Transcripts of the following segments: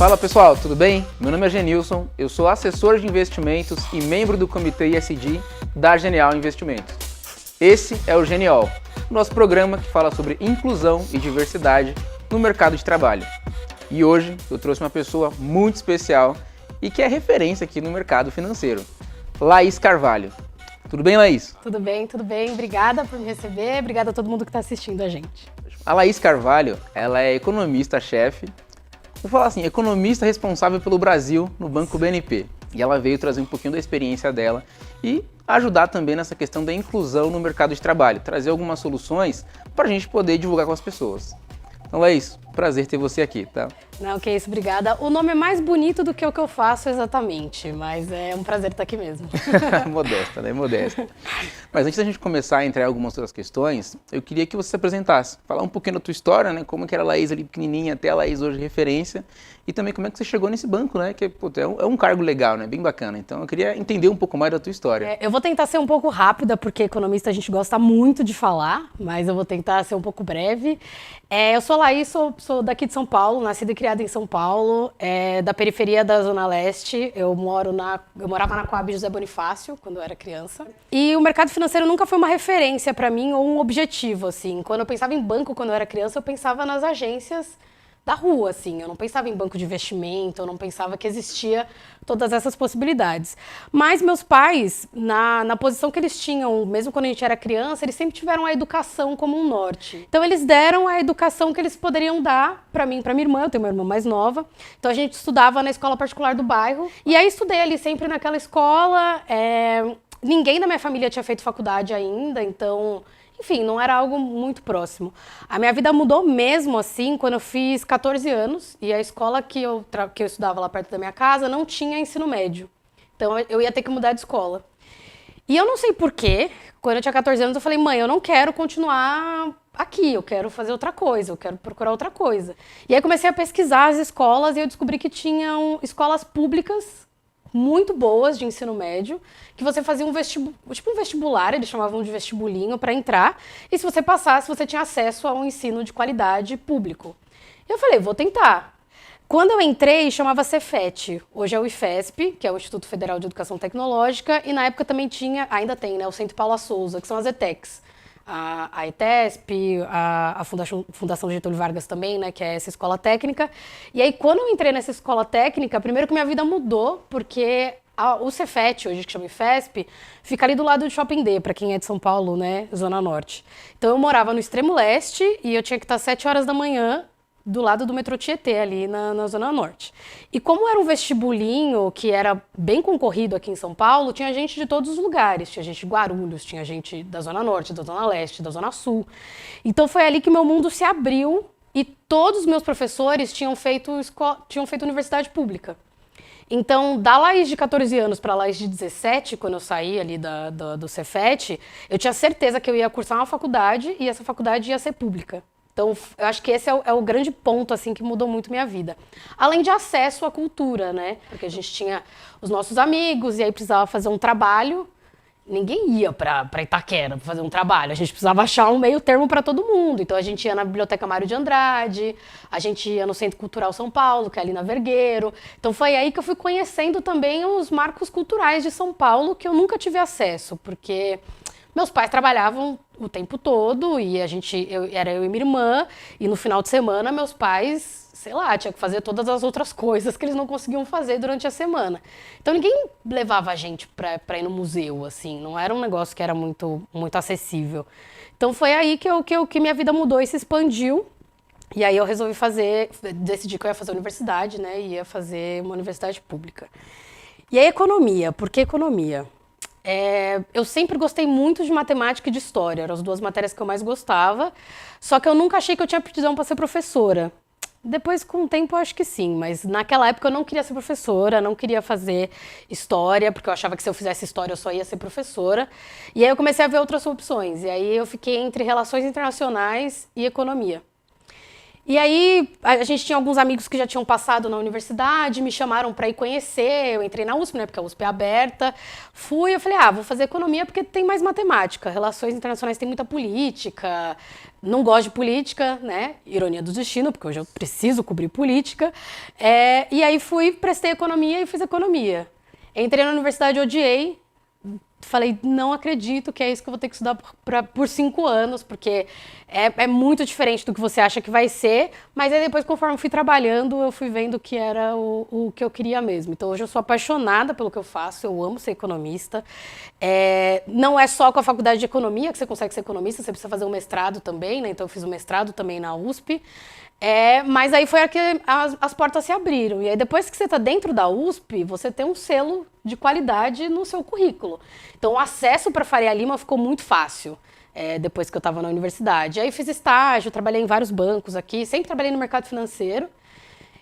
Fala pessoal, tudo bem? Meu nome é Genilson, eu sou assessor de investimentos e membro do comitê ISD da Genial Investimentos. Esse é o Genial, nosso programa que fala sobre inclusão e diversidade no mercado de trabalho. E hoje eu trouxe uma pessoa muito especial e que é referência aqui no mercado financeiro, Laís Carvalho. Tudo bem, Laís? Tudo bem. Obrigada por me receber, obrigada a todo mundo que está assistindo a gente. A Laís Carvalho, ela é economista-chefe, vou falar assim, economista responsável pelo Brasil no Banco BNP. E ela veio trazer um pouquinho da experiência dela e ajudar também nessa questão da inclusão no mercado de trabalho, trazer algumas soluções para a gente poder divulgar com as pessoas. Então, Laís, prazer ter você aqui, tá? Não, que isso, obrigada. O nome é mais bonito do que o que eu faço exatamente, mas é um prazer estar aqui mesmo. Modesta, né? Modesta. Mas antes da gente começar a entrar em algumas outras questões, eu queria que você se apresentasse, falar um pouquinho da tua história, né? Como que era a Laís ali pequenininha até a Laís hoje referência, e também como é que você chegou nesse banco, né? Que é um cargo legal, né? Bem bacana. Então eu queria entender um pouco mais da tua história. Eu vou tentar ser um pouco rápida, porque economista a gente gosta muito de falar, mas eu vou tentar ser um pouco breve. Eu sou a Laís, sou daqui de São Paulo, nascida e criada em São Paulo, da periferia da Zona Leste. Eu morava na Coab José Bonifácio, quando eu era criança. E o mercado financeiro nunca foi uma referência para mim ou um objetivo, assim. Quando eu pensava em banco, quando eu era criança, eu pensava nas agências da rua, assim. Eu não pensava em banco de investimento, eu não pensava que existia todas essas possibilidades. Mas meus pais, na posição que eles tinham, mesmo quando a gente era criança, eles sempre tiveram a educação como um norte. Então eles deram a educação que eles poderiam dar para mim, para minha irmã. Eu tenho uma irmã mais nova. Então a gente estudava na escola particular do bairro. E aí estudei ali sempre naquela escola. Ninguém da minha família tinha feito faculdade ainda, então... Enfim, não era algo muito próximo. A minha vida mudou mesmo assim quando eu fiz 14 anos e a escola que eu estudava lá perto da minha casa não tinha ensino médio. Então eu ia ter que mudar de escola. E eu não sei porquê, quando eu tinha 14 anos eu falei, mãe, eu não quero continuar aqui, eu quero fazer outra coisa, eu quero procurar outra coisa. E aí comecei a pesquisar as escolas e eu descobri que tinham escolas públicas muito boas de ensino médio, que você fazia um vestibular, eles chamavam de vestibulinho, para entrar, e se você passasse, você tinha acesso a um ensino de qualidade público. Eu falei, vou tentar. Quando eu entrei, chamava Cefet, hoje é o IFESP, que é o Instituto Federal de Educação Tecnológica, e na época também ainda tem, né, o Centro Paula Souza, que são as ETECs. A ETESP, a Fundação Getúlio Vargas também, né, que é essa escola técnica. E aí, quando eu entrei nessa escola técnica, primeiro que minha vida mudou, porque o Cefet, hoje que chama IFESP, fica ali do lado do Shopping D, para quem é de São Paulo, né, Zona Norte. Então, eu morava no extremo leste e eu tinha que estar às 7 horas da manhã do lado do metrô Tietê, ali na Zona Norte. E como era um vestibulinho que era bem concorrido aqui em São Paulo, tinha gente de todos os lugares. Tinha gente de Guarulhos, tinha gente da Zona Norte, da Zona Leste, da Zona Sul. Então foi ali que meu mundo se abriu e todos os meus professores tinham feito universidade pública. Então, da Laís de 14 anos para a Laís de 17, quando eu saí ali do Cefet, eu tinha certeza que eu ia cursar uma faculdade e essa faculdade ia ser pública. Então, eu acho que esse é o grande ponto, assim, que mudou muito minha vida. Além de acesso à cultura, né? Porque a gente tinha os nossos amigos e aí precisava fazer um trabalho. Ninguém ia para Itaquera para fazer um trabalho. A gente precisava achar um meio termo para todo mundo. Então, a gente ia na Biblioteca Mário de Andrade, a gente ia no Centro Cultural São Paulo, que é ali na Vergueiro. Então, foi aí que eu fui conhecendo também os marcos culturais de São Paulo, que eu nunca tive acesso, porque... Meus pais trabalhavam o tempo todo e era eu e minha irmã, e no final de semana meus pais, sei lá, tinha que fazer todas as outras coisas que eles não conseguiam fazer durante a semana. Então ninguém levava a gente pra ir no museu, assim, não era um negócio que era muito, muito acessível. Então foi aí que minha vida mudou e se expandiu. E aí eu resolvi decidi que eu ia fazer universidade, né, e ia fazer uma universidade pública. E aí economia, por que economia? Eu sempre gostei muito de matemática e de história, eram as duas matérias que eu mais gostava, só que eu nunca achei que eu tinha aptidão para ser professora. Depois, com o tempo, eu acho que sim, mas naquela época eu não queria ser professora, não queria fazer história, porque eu achava que se eu fizesse história eu só ia ser professora. E aí eu comecei a ver outras opções, e aí eu fiquei entre relações internacionais e economia. E aí, a gente tinha alguns amigos que já tinham passado na universidade, me chamaram para ir conhecer, eu entrei na USP, né, porque a USP é aberta. Fui, eu falei, vou fazer economia porque tem mais matemática, relações internacionais tem muita política, não gosto de política, né, ironia do destino, porque hoje eu preciso cobrir política. E aí prestei economia e fiz economia. Entrei na universidade, odiei. Falei, não acredito que é isso que eu vou ter que estudar por 5 anos, porque é muito diferente do que você acha que vai ser, mas aí depois, conforme eu fui trabalhando, eu fui vendo que era o que eu queria mesmo. Então hoje eu sou apaixonada pelo que eu faço, eu amo ser economista. Não é só com a faculdade de economia que você consegue ser economista, você precisa fazer um mestrado também, né? Então eu fiz um mestrado também na USP. Mas aí foi que as portas se abriram. E aí depois que você está dentro da USP, você tem um selo de qualidade no seu currículo. Então o acesso para Faria Lima ficou muito fácil depois que eu estava na universidade. Aí fiz estágio, trabalhei em vários bancos aqui, sempre trabalhei no mercado financeiro.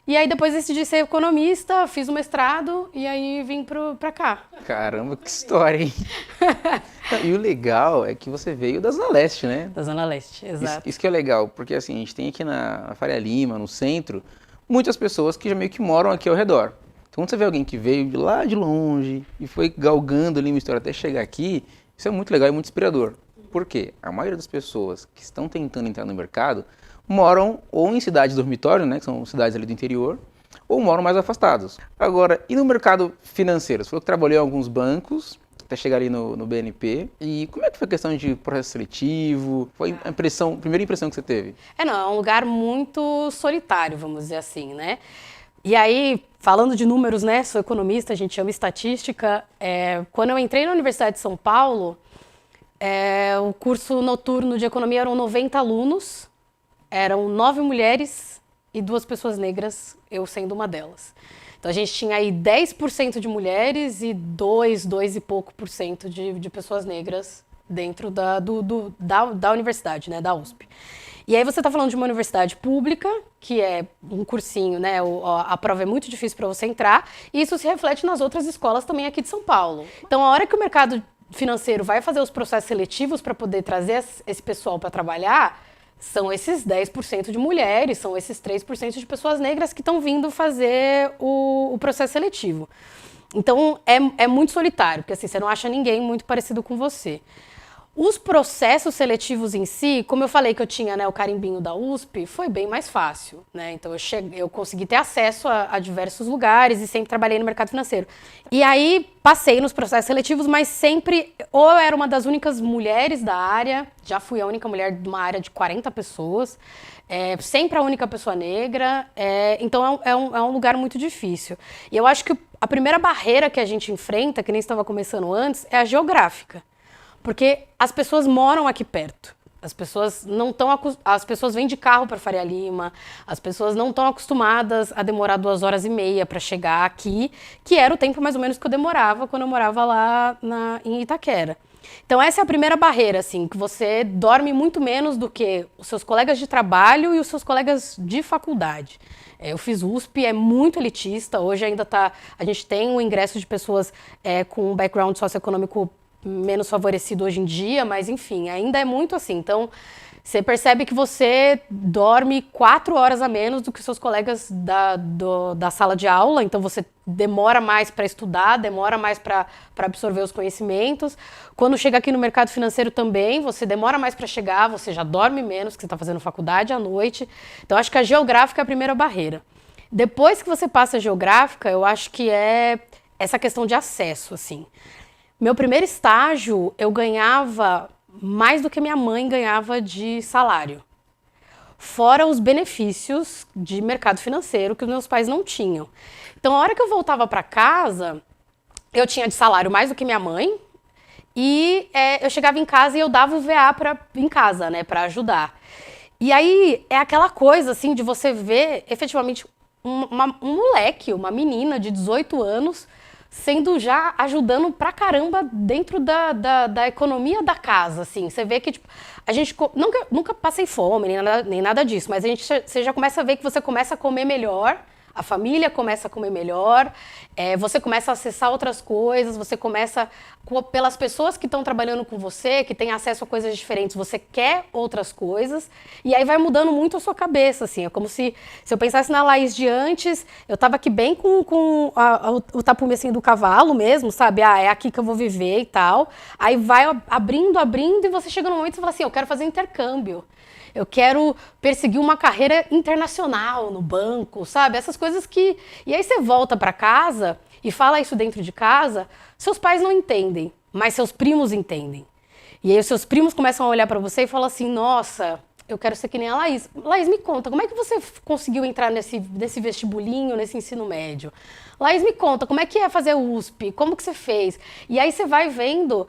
E aí depois decidi ser economista, fiz o mestrado e aí vim pra cá. Caramba, que história, hein? E o legal é que você veio da Zona Leste, né? Da Zona Leste, exato. Isso que é legal, porque assim, a gente tem aqui na Faria Lima, no centro, muitas pessoas que já meio que moram aqui ao redor. Então quando você vê alguém que veio de lá de longe e foi galgando ali uma história até chegar aqui, isso é muito legal e muito inspirador. Por quê? A maioria das pessoas que estão tentando entrar no mercado moram ou em cidades dormitório, né, que são cidades ali do interior, ou moram mais afastados. Agora, e no mercado financeiro? Você falou que trabalhou em alguns bancos, até chegar ali no BNP. E como é que foi a questão de processo seletivo? Foi a primeira impressão que você teve? Não, é um lugar muito solitário, vamos dizer assim, né? E aí, falando de números, né, sou economista, a gente ama estatística. Quando eu entrei na Universidade de São Paulo, o curso noturno de economia eram 90 alunos, eram 9 mulheres e 2 pessoas negras, eu sendo uma delas. Então a gente tinha aí 10% de mulheres e 2 e pouco por cento de pessoas negras dentro da universidade, né, da USP. E aí você está falando de uma universidade pública, que é um cursinho, né, a prova é muito difícil para você entrar, e isso se reflete nas outras escolas também aqui de São Paulo. Então a hora que o mercado financeiro vai fazer os processos seletivos para poder trazer esse pessoal para trabalhar, são esses 10% de mulheres, são esses 3% de pessoas negras que estão vindo fazer o processo seletivo. Então, é muito solitário, porque assim, você não acha ninguém muito parecido com você. Os processos seletivos em si, como eu falei que eu tinha, né, o carimbinho da USP, foi bem mais fácil, né? Então eu consegui ter acesso a diversos lugares e sempre trabalhei no mercado financeiro. E aí passei nos processos seletivos, mas sempre ou eu era uma das únicas mulheres da área, já fui a única mulher de uma área de 40 pessoas, sempre a única pessoa negra, então é um lugar muito difícil. E eu acho que a primeira barreira que a gente enfrenta, que nem estava começando antes, é a geográfica. Porque as pessoas moram aqui perto. As pessoas vêm de carro para Faria Lima, as pessoas não estão acostumadas a demorar 2h30 para chegar aqui, que era o tempo mais ou menos que eu demorava quando eu morava lá em Itaquera. Então essa é a primeira barreira, assim, que você dorme muito menos do que os seus colegas de trabalho e os seus colegas de faculdade. Eu fiz USP, é muito elitista, hoje ainda a gente tem o ingresso de pessoas com um background socioeconômico menos favorecido hoje em dia, mas enfim, ainda é muito assim. Então, você percebe que você dorme 4 horas a menos do que seus colegas da sala de aula, então você demora mais para estudar, demora mais para absorver os conhecimentos. Quando chega aqui no mercado financeiro também, você demora mais para chegar, você já dorme menos, que você está fazendo faculdade à noite. Então, acho que a geográfica é a primeira barreira. Depois que você passa a geográfica, eu acho que é essa questão de acesso, assim. Meu primeiro estágio, eu ganhava mais do que minha mãe ganhava de salário. Fora os benefícios de mercado financeiro que os meus pais não tinham. Então, a hora que eu voltava para casa, eu tinha de salário mais do que minha mãe. E eu chegava em casa e eu dava o VA em casa, né, para ajudar. E aí, é aquela coisa, assim, de você ver, efetivamente, um moleque, uma menina de 18 anos... sendo já ajudando pra caramba dentro da economia da casa, assim. Você vê que, tipo, a gente nunca passei fome, nem nada disso, mas você já começa a ver que você começa a comer melhor a família começa a comer melhor, você começa a acessar outras coisas, você começa, pelas pessoas que estão trabalhando com você, que têm acesso a coisas diferentes, você quer outras coisas, e aí vai mudando muito a sua cabeça, assim, é como se eu pensasse na Laís de antes, eu tava aqui bem com o tapume, assim, do cavalo mesmo, sabe, é aqui que eu vou viver e tal, aí vai abrindo, e você chega num momento e você fala assim, eu quero fazer intercâmbio. Eu quero perseguir uma carreira internacional no banco, sabe? Essas coisas que... E aí você volta para casa e fala isso dentro de casa, seus pais não entendem, mas seus primos entendem. E aí os seus primos começam a olhar para você e falam assim, nossa, eu quero ser que nem a Laís. Laís, me conta, como é que você conseguiu entrar nesse vestibulinho, nesse ensino médio? Laís, me conta, como é que é fazer USP? Como que você fez? E aí você vai vendo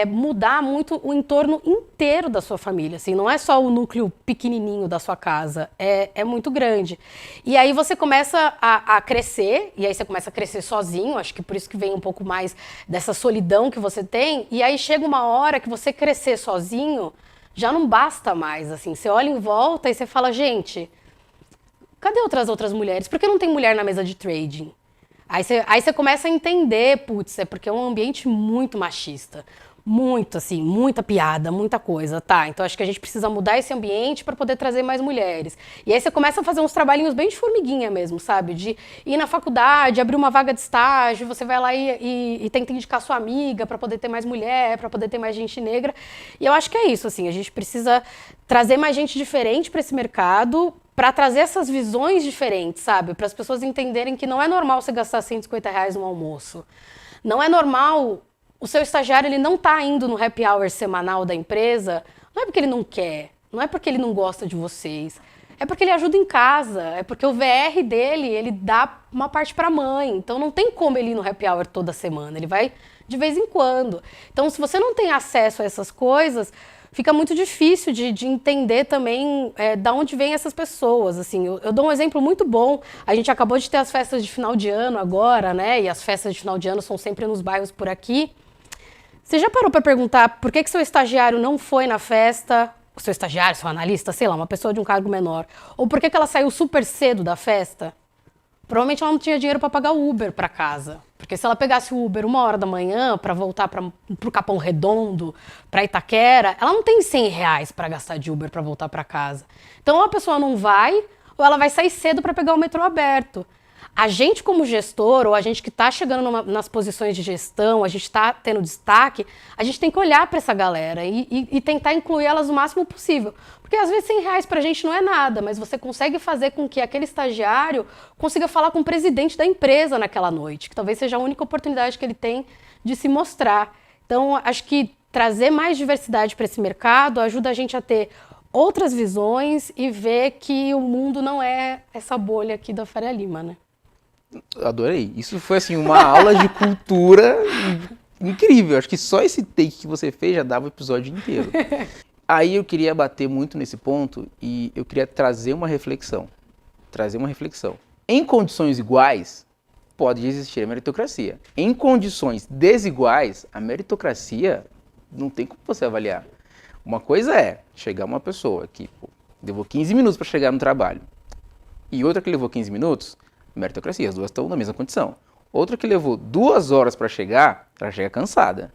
mudar muito o entorno inteiro da sua família. Assim, não é só o núcleo pequenininho da sua casa, é muito grande. E aí você começa a crescer, e aí você começa a crescer sozinho, acho que por isso que vem um pouco mais dessa solidão que você tem. E aí chega uma hora que você crescer sozinho já não basta mais, assim. Você olha em volta e você fala, gente, cadê outras mulheres? Por que não tem mulher na mesa de trading? Aí você começa a entender, putz, é porque é um ambiente muito machista. Muito, assim, muita piada, muita coisa, tá? Então acho que a gente precisa mudar esse ambiente para poder trazer mais mulheres. E aí você começa a fazer uns trabalhinhos bem de formiguinha mesmo, sabe? De ir na faculdade, abrir uma vaga de estágio, você vai lá e tenta indicar sua amiga para poder ter mais mulher, para poder ter mais gente negra. E eu acho que é isso, assim, a gente precisa trazer mais gente diferente para esse mercado, para trazer essas visões diferentes, sabe? Para as pessoas entenderem que não é normal você gastar R$150 no almoço. Não é normal o seu estagiário, ele não está indo no happy hour semanal da empresa, não é porque ele não quer, não é porque ele não gosta de vocês, é porque ele ajuda em casa, é porque o VR dele, ele dá uma parte para a mãe, então não tem como ele ir no happy hour toda semana, ele vai de vez em quando. Então, se você não tem acesso a essas coisas, fica muito difícil de entender também da onde vêm essas pessoas. Assim, eu dou um exemplo muito bom. A gente acabou de ter as festas de final de ano agora, né? E as festas de final de ano são sempre nos bairros por aqui. Você já parou para perguntar por que seu estagiário não foi na festa? O seu estagiário, seu analista, sei lá, uma pessoa de um cargo menor. Ou por que ela saiu super cedo da festa? Provavelmente ela não tinha dinheiro para pagar o Uber para casa. Porque se ela pegasse o Uber 1h da manhã para voltar para o Capão Redondo, para Itaquera, ela não tem R$100 para gastar de Uber para voltar para casa. Então, ou a pessoa não vai, ou ela vai sair cedo para pegar o metrô aberto. A gente, como gestor, ou a gente que está chegando nas posições de gestão, a gente está tendo destaque, a gente tem que olhar para essa galera e tentar incluir elas o máximo possível. Porque às vezes R$100 para a gente não é nada, mas você consegue fazer com que aquele estagiário consiga falar com o presidente da empresa naquela noite, que talvez seja a única oportunidade que ele tem de se mostrar. Então, acho que trazer mais diversidade para esse mercado ajuda a gente a ter outras visões e ver que o mundo não é essa bolha aqui da Faria Lima, né? Adorei. Isso foi, assim, uma aula de cultura incrível. Acho que só esse take que você fez já dava o episódio inteiro. Aí eu queria bater muito nesse ponto e eu queria trazer uma reflexão. Em condições iguais, pode existir a meritocracia. Em condições desiguais, a meritocracia não tem como você avaliar. Uma coisa é chegar uma pessoa que levou 15 minutos para chegar no trabalho e outra que levou 15 minutos, meritocracia, as duas estão na mesma condição. Outra que levou 2 horas para chegar, ela chega cansada.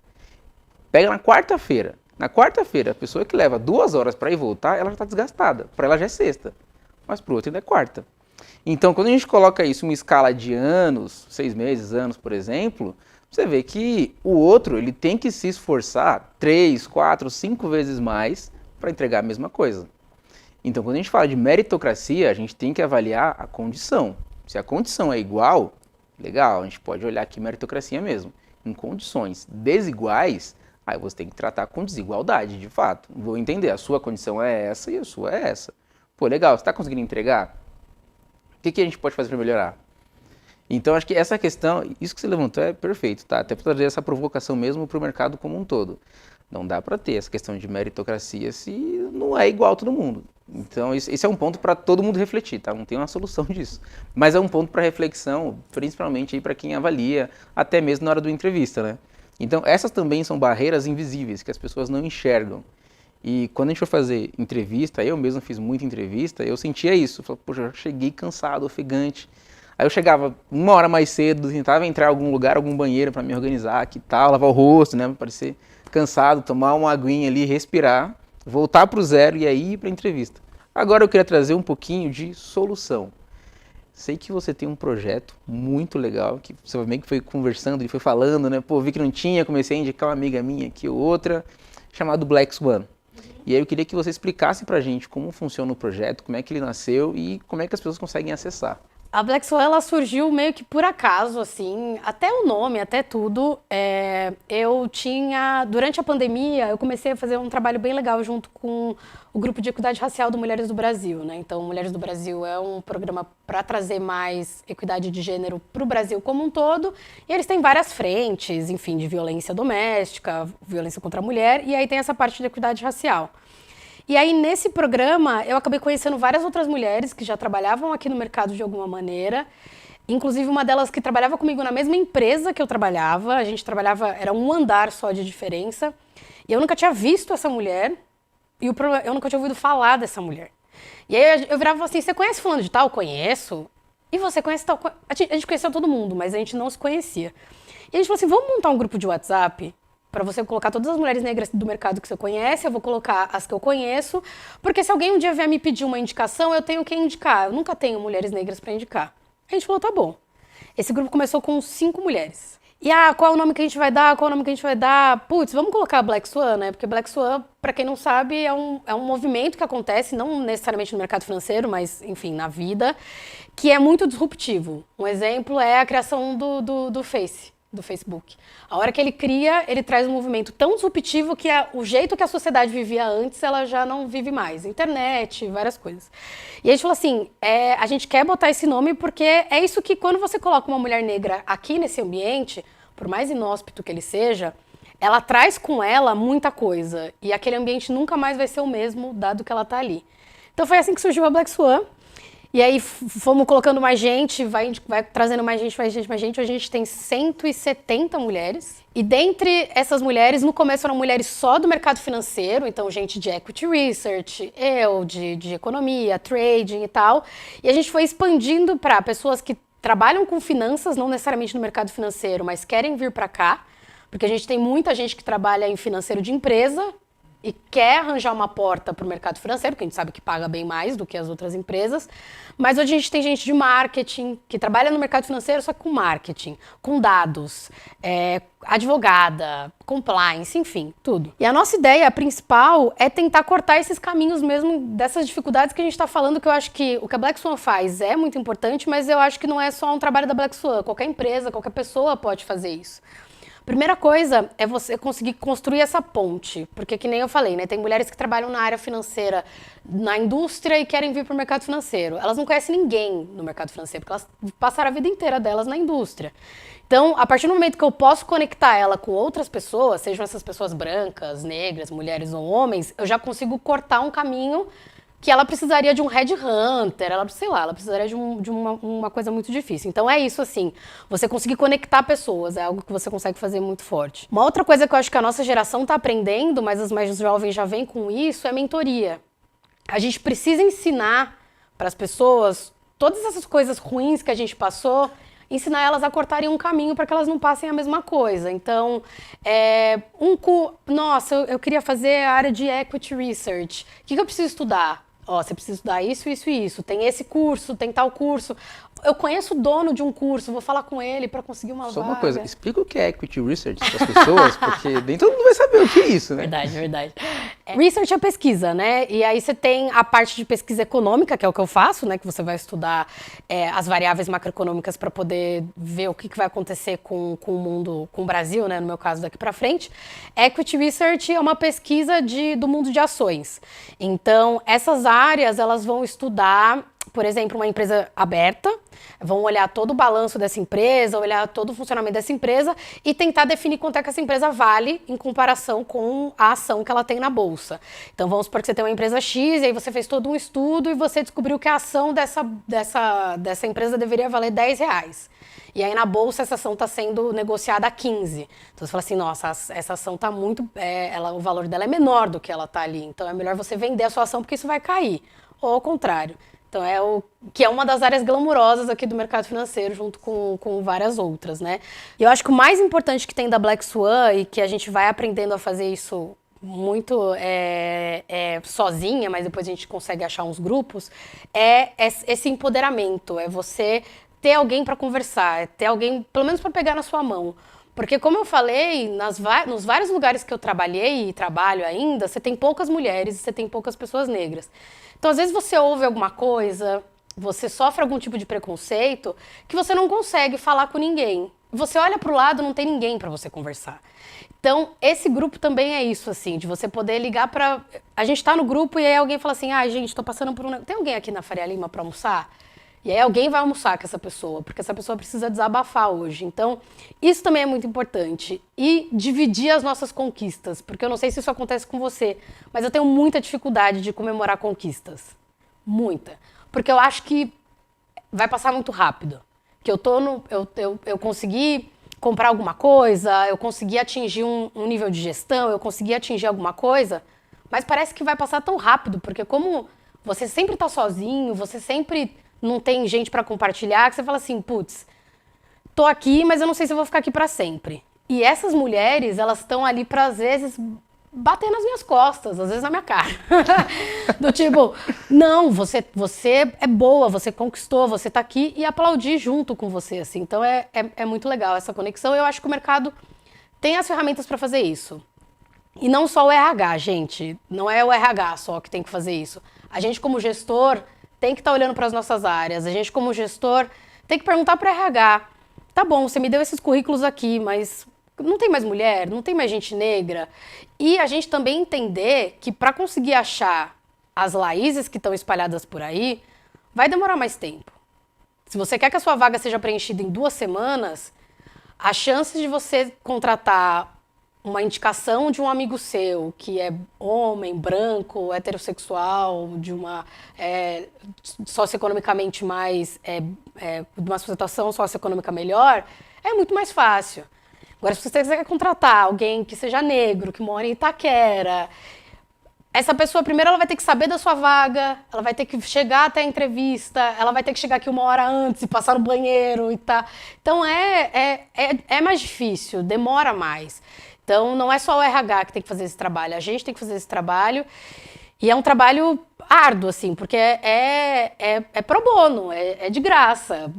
Pega na quarta-feira. Na quarta-feira, a pessoa que leva 2 horas para ir e voltar, ela já está desgastada. Para ela já é sexta, mas para o outro ainda é quarta. Então, quando a gente coloca isso em uma escala de anos, 6 meses, anos, por exemplo, você vê que o outro ele tem que se esforçar 3, 4, 5 vezes mais para entregar a mesma coisa. Então, quando a gente fala de meritocracia, a gente tem que avaliar a condição. Se a condição é igual, legal, a gente pode olhar aqui meritocracia mesmo. Em condições desiguais, aí você tem que tratar com desigualdade, de fato. Vou entender, a sua condição é essa e a sua é essa. Pô, legal, você está conseguindo entregar? O que a gente pode fazer para melhorar? Então, acho que essa questão, isso que você levantou é perfeito, tá? Até para trazer essa provocação mesmo para o mercado como um todo. Não dá para ter essa questão de meritocracia se não é igual a todo mundo. Então, esse é um ponto para todo mundo refletir, tá? Não tem uma solução disso. Mas é um ponto para reflexão, principalmente para quem avalia, até mesmo na hora do entrevista, né? Então, essas também são barreiras invisíveis, que as pessoas não enxergam. E quando a gente for fazer entrevista, eu mesmo fiz muita entrevista, eu sentia isso. Eu falei, poxa, eu cheguei cansado, ofegante. Aí eu chegava 1 hora mais cedo, tentava entrar em algum lugar, algum banheiro para me organizar, que tal, lavar o rosto, né, pra parecer cansado, tomar uma aguinha ali, respirar, voltar pro zero e aí ir pra entrevista. Agora eu queria trazer um pouquinho de solução. Sei que você tem um projeto muito legal, que você meio que foi conversando e foi falando, né? Pô, vi que não tinha, comecei a indicar uma amiga minha aqui ou outra, chamado Black Swan. E aí eu queria que você explicasse pra gente como funciona o projeto, como é que ele nasceu e como é que as pessoas conseguem acessar. A Black Swan, ela surgiu meio que por acaso, assim, até o nome, até tudo. Durante a pandemia, eu comecei a fazer um trabalho bem legal junto com o Grupo de Equidade Racial do Mulheres do Brasil, né? Então, Mulheres do Brasil é um programa para trazer mais equidade de gênero para o Brasil como um todo. E eles têm várias frentes, enfim, de violência doméstica, violência contra a mulher, e aí tem essa parte de equidade racial. E aí, nesse programa, eu acabei conhecendo várias outras mulheres que já trabalhavam aqui no mercado de alguma maneira. Inclusive, uma delas que trabalhava comigo na mesma empresa que eu trabalhava. A gente trabalhava, era um andar só de diferença. E eu nunca tinha visto essa mulher. E eu nunca tinha ouvido falar dessa mulher. E aí, eu virava assim, você conhece fulano de tal? Conheço. E você conhece tal? A gente conhecia todo mundo, mas a gente não se conhecia. E a gente falou assim, vamos montar um grupo de WhatsApp para você colocar todas as mulheres negras do mercado que você conhece, eu vou colocar as que eu conheço, porque se alguém um dia vier me pedir uma indicação, eu tenho quem indicar. Eu nunca tenho mulheres negras para indicar. A gente falou, tá bom. Esse grupo começou com 5 mulheres. E qual é o nome que a gente vai dar? Qual é o nome que a gente vai dar? Putz, vamos colocar Black Swan, né? Porque Black Swan, para quem não sabe, é um movimento que acontece, não necessariamente no mercado financeiro, mas, enfim, na vida, que é muito disruptivo. Um exemplo é a criação do Facebook. A hora que ele cria, ele traz um movimento tão disruptivo que o jeito que a sociedade vivia antes, ela já não vive mais. Internet, várias coisas. E a gente falou assim, a gente quer botar esse nome porque é isso que quando você coloca uma mulher negra aqui nesse ambiente, por mais inóspito que ele seja, ela traz com ela muita coisa. E aquele ambiente nunca mais vai ser o mesmo, dado que ela tá ali. Então foi assim que surgiu a Black Swan. E aí fomos colocando mais gente, vai trazendo mais gente. Hoje a gente tem 170 mulheres. E dentre essas mulheres, no começo eram mulheres só do mercado financeiro, então gente de equity research, de economia, trading e tal. E a gente foi expandindo para pessoas que trabalham com finanças, não necessariamente no mercado financeiro, mas querem vir para cá. Porque a gente tem muita gente que trabalha em financeiro de empresa e quer arranjar uma porta para o mercado financeiro, porque a gente sabe que paga bem mais do que as outras empresas. Mas hoje a gente tem gente de marketing, que trabalha no mercado financeiro, só que com marketing, com dados, advogada, compliance, enfim, tudo. E a nossa ideia principal é tentar cortar esses caminhos mesmo dessas dificuldades que a gente está falando, que eu acho que o que a Black Swan faz é muito importante, mas eu acho que não é só um trabalho da Black Swan. Qualquer empresa, qualquer pessoa pode fazer isso. Primeira coisa é você conseguir construir essa ponte, porque que nem eu falei, né? Tem mulheres que trabalham na área financeira, na indústria e querem vir para o mercado financeiro. Elas não conhecem ninguém no mercado financeiro, porque elas passaram a vida inteira delas na indústria. Então, a partir do momento que eu posso conectar ela com outras pessoas, sejam essas pessoas brancas, negras, mulheres ou homens, eu já consigo cortar um caminho que ela precisaria de um headhunter, ela precisaria de uma coisa muito difícil. Então é isso, assim, você conseguir conectar pessoas, é algo que você consegue fazer muito forte. Uma outra coisa que eu acho que a nossa geração está aprendendo, mas as mais jovens já vêm com isso, é mentoria. A gente precisa ensinar para as pessoas todas essas coisas ruins que a gente passou, ensinar elas a cortarem um caminho para que elas não passem a mesma coisa. Então, nossa, eu queria fazer a área de equity research. O que eu preciso estudar? Você precisa estudar isso, isso e isso. Tem esse curso, tem tal curso. Eu conheço o dono de um curso, vou falar com ele para conseguir uma vaga. Só uma coisa, explica o que é equity research para as pessoas, porque nem todo mundo vai saber o que é isso, né? Verdade. Research é pesquisa, né? E aí você tem a parte de pesquisa econômica, que é o que eu faço, né? Que você vai estudar as variáveis macroeconômicas para poder ver o que vai acontecer com o mundo, com o Brasil, né? No meu caso, daqui para frente. Equity Research é uma pesquisa do mundo de ações. Então, essas áreas, elas vão estudar, por exemplo, uma empresa aberta, vão olhar todo o balanço dessa empresa, olhar todo o funcionamento dessa empresa e tentar definir quanto é que essa empresa vale em comparação com a ação que ela tem na bolsa. Então vamos supor que você tem uma empresa X e aí você fez todo um estudo e você descobriu que a ação dessa empresa deveria valer R$10. E aí na bolsa essa ação está sendo negociada a 15. Então você fala assim, nossa, essa ação está muito... o valor dela é menor do que ela está ali. Então é melhor você vender a sua ação porque isso vai cair. Ou ao contrário. Então, que é uma das áreas glamourosas aqui do mercado financeiro, junto com várias outras, né? E eu acho que o mais importante que tem da Black Swan, e que a gente vai aprendendo a fazer isso muito sozinha, mas depois a gente consegue achar uns grupos, é esse empoderamento, é você ter alguém para conversar, é ter alguém, pelo menos para pegar na sua mão. Porque, como eu falei, nos vários lugares que eu trabalhei e trabalho ainda, você tem poucas mulheres e você tem poucas pessoas negras. Então, às vezes você ouve alguma coisa, você sofre algum tipo de preconceito que você não consegue falar com ninguém. Você olha para o lado, não tem ninguém para você conversar. Então, esse grupo também é isso, assim, de você poder ligar para... A gente tá no grupo e aí alguém fala assim, gente, tô passando por um... Tem alguém aqui na Faria Lima para almoçar? E aí alguém vai almoçar com essa pessoa, porque essa pessoa precisa desabafar hoje. Então, isso também é muito importante. E dividir as nossas conquistas, porque eu não sei se isso acontece com você, mas eu tenho muita dificuldade de comemorar conquistas. Muita. Porque eu acho que vai passar muito rápido. Que eu consegui comprar alguma coisa, eu consegui atingir um nível de gestão, eu consegui atingir alguma coisa, mas parece que vai passar tão rápido, porque como você sempre tá sozinho, você sempre não tem gente para compartilhar, que você fala assim, putz, tô aqui, mas eu não sei se eu vou ficar aqui para sempre. E essas mulheres, elas estão ali para, às vezes, bater nas minhas costas, às vezes na minha cara. Do tipo, não, você é boa, você conquistou, você tá aqui, e aplaudir junto com você, assim. Então é muito legal essa conexão. Eu acho que o mercado tem as ferramentas para fazer isso. E não só o RH, gente. Não é o RH só que tem que fazer isso. A gente, como gestor, tem que estar olhando para as nossas áreas. A gente, como gestor, tem que perguntar para o RH. Tá bom, você me deu esses currículos aqui, mas não tem mais mulher, não tem mais gente negra. E a gente também entender que para conseguir achar as Laíses que estão espalhadas por aí, vai demorar mais tempo. Se você quer que a sua vaga seja preenchida em 2 semanas, a chance de você contratar uma indicação de um amigo seu, que é homem, branco, heterossexual, de uma socioeconomicamente mais, de uma situação socioeconômica melhor, é muito mais fácil. Agora, se você quiser contratar alguém que seja negro, que mora em Itaquera, essa pessoa, primeiro, ela vai ter que saber da sua vaga, ela vai ter que chegar até a entrevista, ela vai ter que chegar aqui 1 hora antes e passar no banheiro e tá. Então, é mais difícil, demora mais. Então, não é só o RH que tem que fazer esse trabalho, a gente tem que fazer esse trabalho. E é um trabalho árduo, assim, porque é pro bono, é de graça.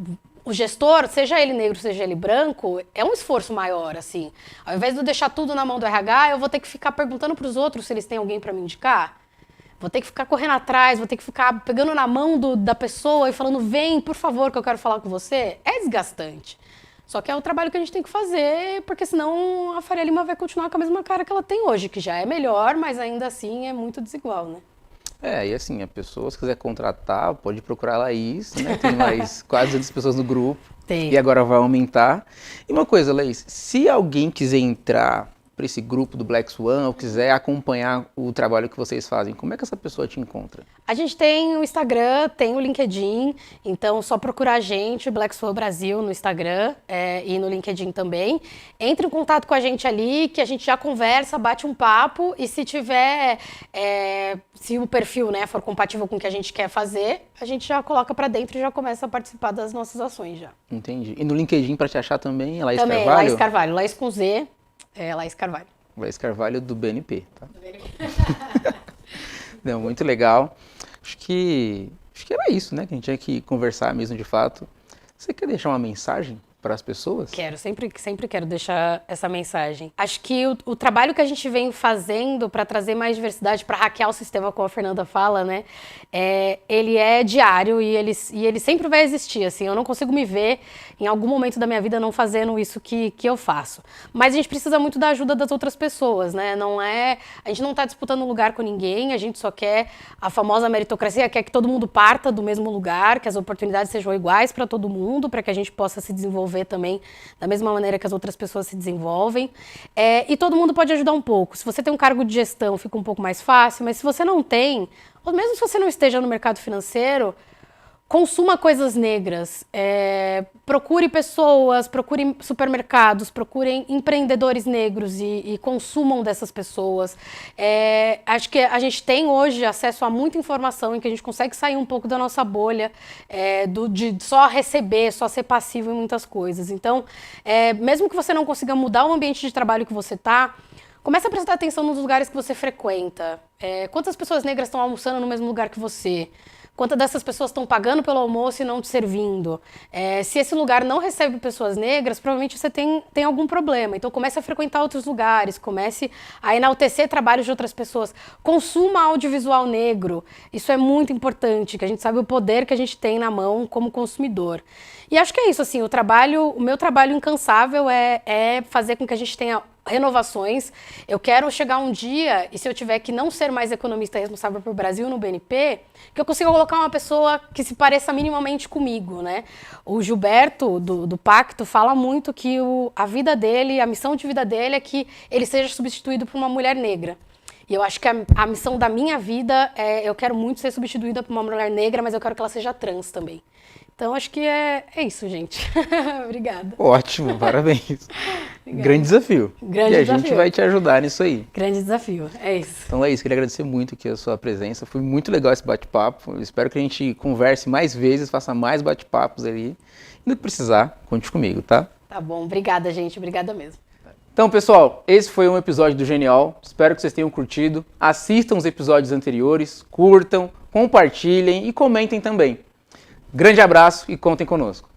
O gestor, seja ele negro, seja ele branco, é um esforço maior, assim. Ao invés de eu deixar tudo na mão do RH, eu vou ter que ficar perguntando para os outros se eles têm alguém para me indicar. Vou ter que ficar correndo atrás, vou ter que ficar pegando na mão da pessoa e falando, vem, por favor, que eu quero falar com você. É desgastante. Só que é o trabalho que a gente tem que fazer, porque senão a Faria Lima vai continuar com a mesma cara que ela tem hoje, que já é melhor, mas ainda assim é muito desigual, né? E assim, a pessoa, se quiser contratar, pode procurar a Laís, né? Tem mais quase 200 pessoas no grupo. Tem. E agora vai aumentar. E uma coisa, Laís, se alguém quiser entrar para esse grupo do Black Swan ou quiser acompanhar o trabalho que vocês fazem, como é que essa pessoa te encontra? A gente tem o Instagram, tem o LinkedIn, então só procurar a gente, Black Swan Brasil, no Instagram e no LinkedIn também. Entre em contato com a gente ali, que a gente já conversa, bate um papo e se tiver, se o perfil, né, for compatível com o que a gente quer fazer, a gente já coloca para dentro e já começa a participar das nossas ações já. Entendi. E no LinkedIn, para te achar também, é Laís também, Carvalho? Laís Carvalho, Laís com Z. Laís Carvalho. Laís Carvalho do BNP, tá? Do BNP. Não, muito legal. Acho que era isso, né? Que a gente tinha que conversar mesmo de fato. Você quer deixar uma mensagem para as pessoas? Quero, sempre quero deixar essa mensagem. Acho que o trabalho que a gente vem fazendo para trazer mais diversidade, para hackear o sistema, como a Fernanda fala, né? Ele é diário e ele sempre vai existir, assim. Eu não consigo me ver em algum momento da minha vida não fazendo isso que eu faço. Mas a gente precisa muito da ajuda das outras pessoas, né? A gente não está disputando lugar com ninguém, a gente só quer a famosa meritocracia, quer que todo mundo parta do mesmo lugar, que as oportunidades sejam iguais para todo mundo, para que a gente possa se desenvolver também da mesma maneira que as outras pessoas se desenvolvem. E todo mundo pode ajudar um pouco. Se você tem um cargo de gestão, fica um pouco mais fácil, mas se você não tem, ou mesmo se você não esteja no mercado financeiro, consuma coisas negras, procure pessoas, procure supermercados, procurem empreendedores negros e consumam dessas pessoas. Acho que a gente tem hoje acesso a muita informação em que a gente consegue sair um pouco da nossa bolha, de só receber, só ser passivo em muitas coisas. Então, mesmo que você não consiga mudar o ambiente de trabalho que você está, comece a prestar atenção nos lugares que você frequenta. Quantas pessoas negras estão almoçando no mesmo lugar que você? Quantas dessas pessoas estão pagando pelo almoço e não te servindo? Se esse lugar não recebe pessoas negras, provavelmente você tem algum problema. Então comece a frequentar outros lugares, comece a enaltecer trabalhos de outras pessoas. Consuma audiovisual negro. Isso é muito importante, que a gente sabe o poder que a gente tem na mão como consumidor. E acho que é isso, assim, o meu trabalho incansável é fazer com que a gente tenha renovações. Eu quero chegar um dia, e se eu tiver que não ser mais economista responsável por Brasil no BNP, que eu consiga colocar uma pessoa que se pareça minimamente comigo, né? O Gilberto, do Pacto, fala muito que a vida dele, a missão de vida dele é que ele seja substituído por uma mulher negra. E eu acho que a missão da minha vida eu quero muito ser substituída por uma mulher negra, mas eu quero que ela seja trans também. Então, acho que é isso, gente. Obrigada. Ótimo, parabéns. Grande desafio. Grande desafio. A gente vai te ajudar nisso aí. Grande desafio, é isso. Então é isso, queria agradecer muito aqui a sua presença. Foi muito legal esse bate-papo. Espero que a gente converse mais vezes, faça mais bate-papos ali. E no que precisar, conte comigo, tá? Tá bom, obrigada, gente. Obrigada mesmo. Então, pessoal, esse foi um episódio do Genial. Espero que vocês tenham curtido. Assistam os episódios anteriores, curtam, compartilhem e comentem também. Grande abraço e contem conosco.